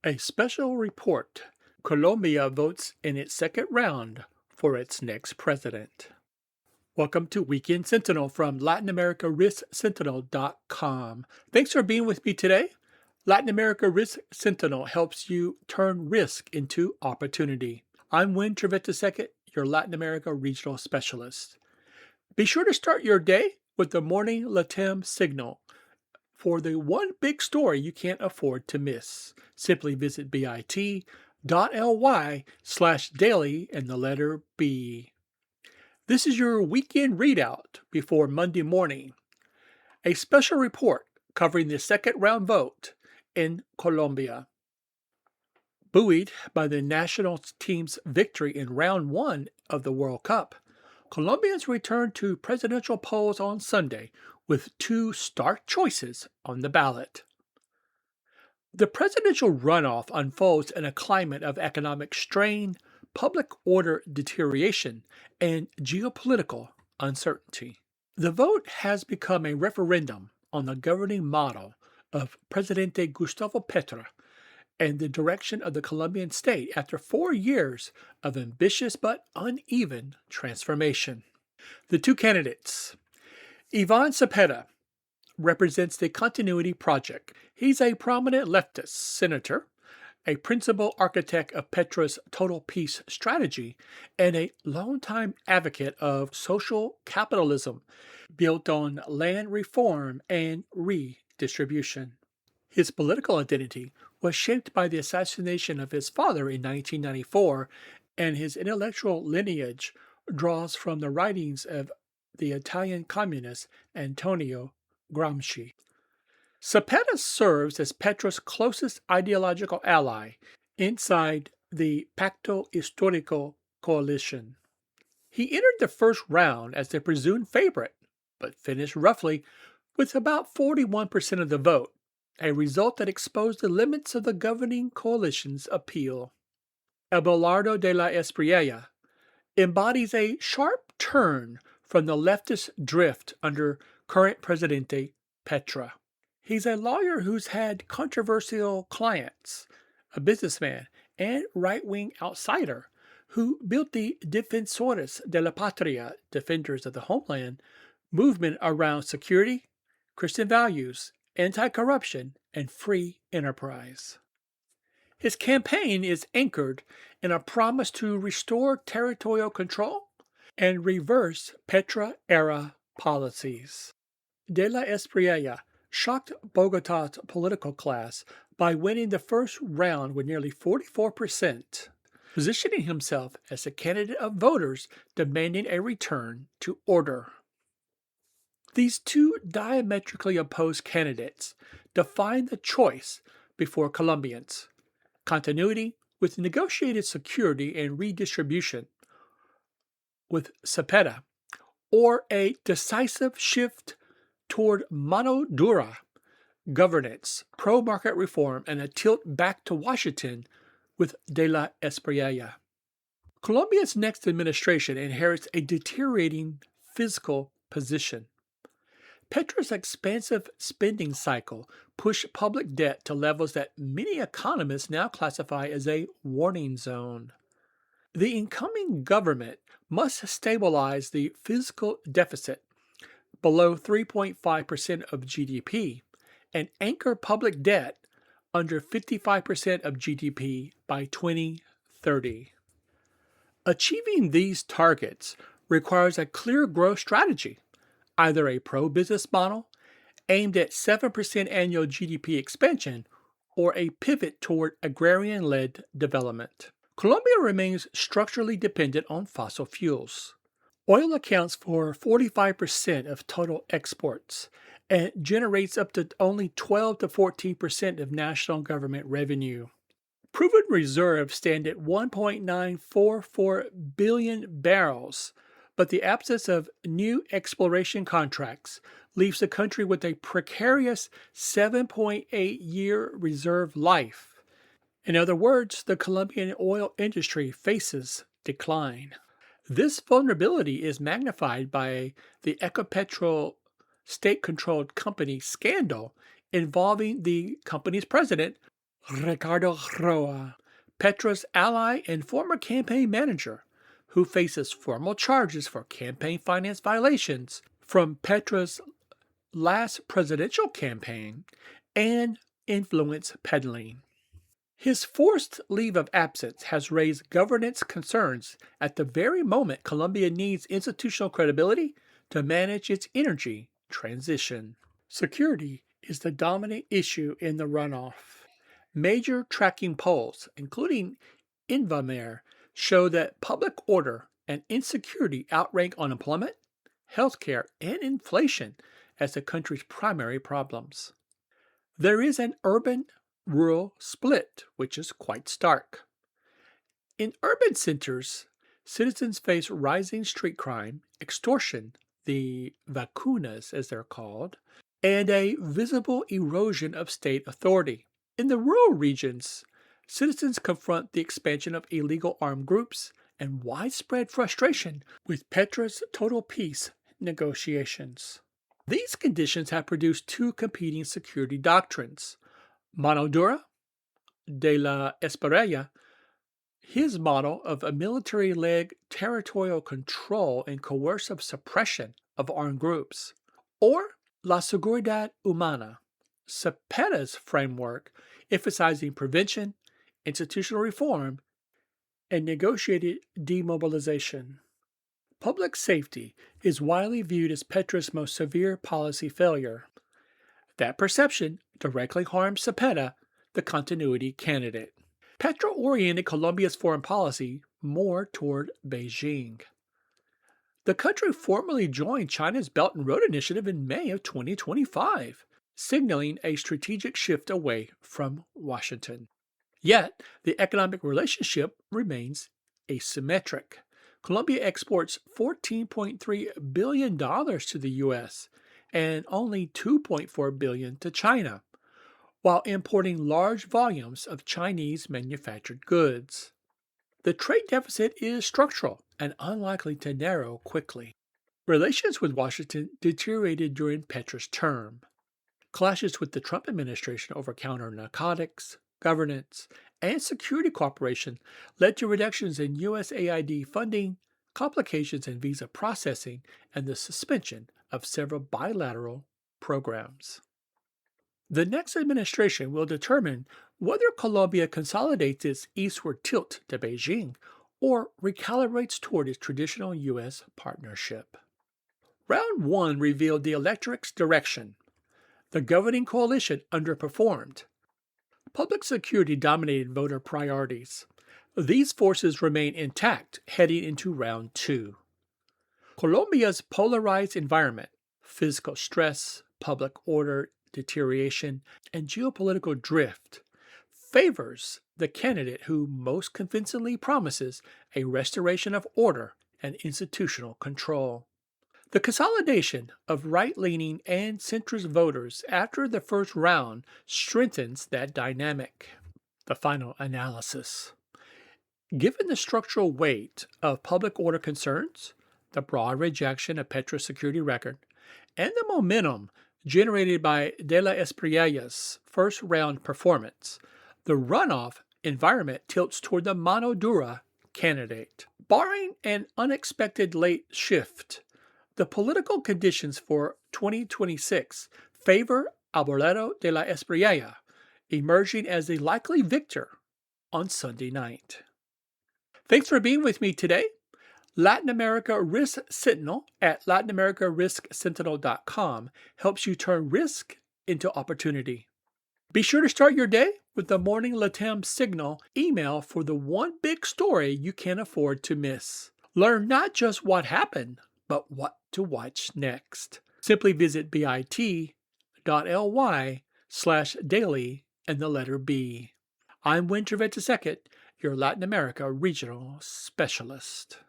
A special report. Colombia votes in its second round for its next president. Welcome to Weekend Sentinel from Latin America Risk Sentinel.com. Thanks for being with me today. Latin America Risk Sentinel helps you turn risk into opportunity. I'm Winn Trivette II, your Latin America regional specialist. Be sure to start your day with the morning Latam signal for the one big story you can't afford to miss. Simply visit bit.ly/daily and the letter B. This is your weekend readout before Monday morning. A special report covering the second round vote in Colombia. Buoyed by the national team's victory in round one of the World Cup, Colombians returned to presidential polls on Sunday with two stark choices on the ballot. The presidential runoff unfolds in a climate of economic strain, public order deterioration, and geopolitical uncertainty. The vote has become a referendum on the governing model of Presidente Gustavo Petro and the direction of the Colombian state after 4 years of ambitious but uneven transformation. The two candidates. Iván Cepeda represents the Continuity Project. He's a prominent leftist senator, a principal architect of Petro's total peace strategy, and a longtime advocate of social capitalism built on land reform and redistribution. His political identity was shaped by the assassination of his father in 1994, and his intellectual lineage draws from the writings of the Italian communist Antonio Gramsci. Cepeda serves as Petro's closest ideological ally inside the Pacto Histórico coalition. He entered the first round as the presumed favorite, but finished roughly with about 41% of the vote, a result that exposed the limits of the governing coalition's appeal. Abelardo de la Espriella embodies a sharp turn from the leftist drift under current Presidente Petro. He's a lawyer who's had controversial clients, a businessman, and right-wing outsider who built the Defensores de la Patria, Defenders of the Homeland, movement around security, Christian values, anti-corruption, and free enterprise. His campaign is anchored in a promise to restore territorial control and reverse Petro-era policies. De la Espriella shocked Bogota's political class by winning the first round with nearly 44%, positioning himself as a candidate of voters demanding a return to order. These two diametrically opposed candidates define the choice before Colombians: continuity with negotiated security and redistribution with Cepeda, or a decisive shift toward mano dura governance, pro-market reform, and a tilt back to Washington with De la Espriella. Colombia's next administration inherits a deteriorating fiscal position. Petro's expansive spending cycle pushed public debt to levels that many economists now classify as a warning zone. The incoming government must stabilize the fiscal deficit below 3.5% of GDP and anchor public debt under 55% of GDP by 2030. Achieving these targets requires a clear growth strategy, either a pro-business model aimed at 7% annual GDP expansion or a pivot toward agrarian-led development. Colombia remains structurally dependent on fossil fuels. Oil accounts for 45% of total exports and generates up to only 12 to 14% of national government revenue. Proven reserves stand at 1.944 billion barrels, but the absence of new exploration contracts leaves the country with a precarious 7.8-year reserve life. In other words, the Colombian oil industry faces decline. This vulnerability is magnified by the Ecopetrol state-controlled company scandal involving the company's president, Ricardo Roa, Petro's ally and former campaign manager, who faces formal charges for campaign finance violations from Petro's last presidential campaign and influence peddling. His forced leave of absence has raised governance concerns at the very moment Colombia needs institutional credibility to manage its energy transition. Security is the dominant issue in the runoff. Major tracking polls, including Invamer, show that public order and insecurity outrank unemployment, healthcare, and inflation as the country's primary problems. There is an urban rural split, which is quite stark. In urban centers, citizens face rising street crime, extortion, the vacunas as they're called, and a visible erosion of state authority. In the rural regions, citizens confront the expansion of illegal armed groups and widespread frustration with Petro's total peace negotiations. These conditions have produced two competing security doctrines. Mano dura, de la Espriella, his model of a military-led territorial control and coercive suppression of armed groups, or la seguridad humana, Cepeda's framework emphasizing prevention, institutional reform, and negotiated demobilization. Public safety is widely viewed as Petro's most severe policy failure. That perception directly harms Cepeda, the continuity candidate. Petro oriented Colombia's foreign policy more toward Beijing. The country formally joined China's Belt and Road Initiative in May of 2025, signaling a strategic shift away from Washington. Yet, the economic relationship remains asymmetric. Colombia exports $14.3 billion to the U.S. and only $2.4 billion to China, while importing large volumes of Chinese manufactured goods. The trade deficit is structural and unlikely to narrow quickly. Relations with Washington deteriorated during Petro's term. Clashes with the Trump administration over counter-narcotics, governance, and security cooperation led to reductions in USAID funding, complications in visa processing, and the suspension of several bilateral programs. The next administration will determine whether Colombia consolidates its eastward tilt to Beijing or recalibrates toward its traditional U.S. partnership. Round 1 revealed the electorate's direction. The governing coalition underperformed. Public security dominated voter priorities. These forces remain intact heading into round 2. Colombia's polarized environment, fiscal stress, public order deterioration, and geopolitical drift favors the candidate who most convincingly promises a restoration of order and institutional control. The consolidation of right-leaning and centrist voters after the first round strengthens that dynamic. The final analysis. Given the structural weight of public order concerns, the broad rejection of Petro's security record, and the momentum generated by De La Espriella's first-round performance, the runoff environment tilts toward the mano dura candidate. Barring an unexpected late shift, the political conditions for 2026 favor Alfredo de la Espriella, emerging as the likely victor on Sunday night. Thanks for being with me today. Latin America Risk Sentinel at LatinAmericaRiskSentinel.com helps you turn risk into opportunity. Be sure to start your day with the Morning Latam Signal email for the one big story you can't afford to miss. Learn not just what happened, but what to watch next. Simply visit bit.ly/daily and the letter B. I'm Winn Trivette II, your Latin America Regional Specialist.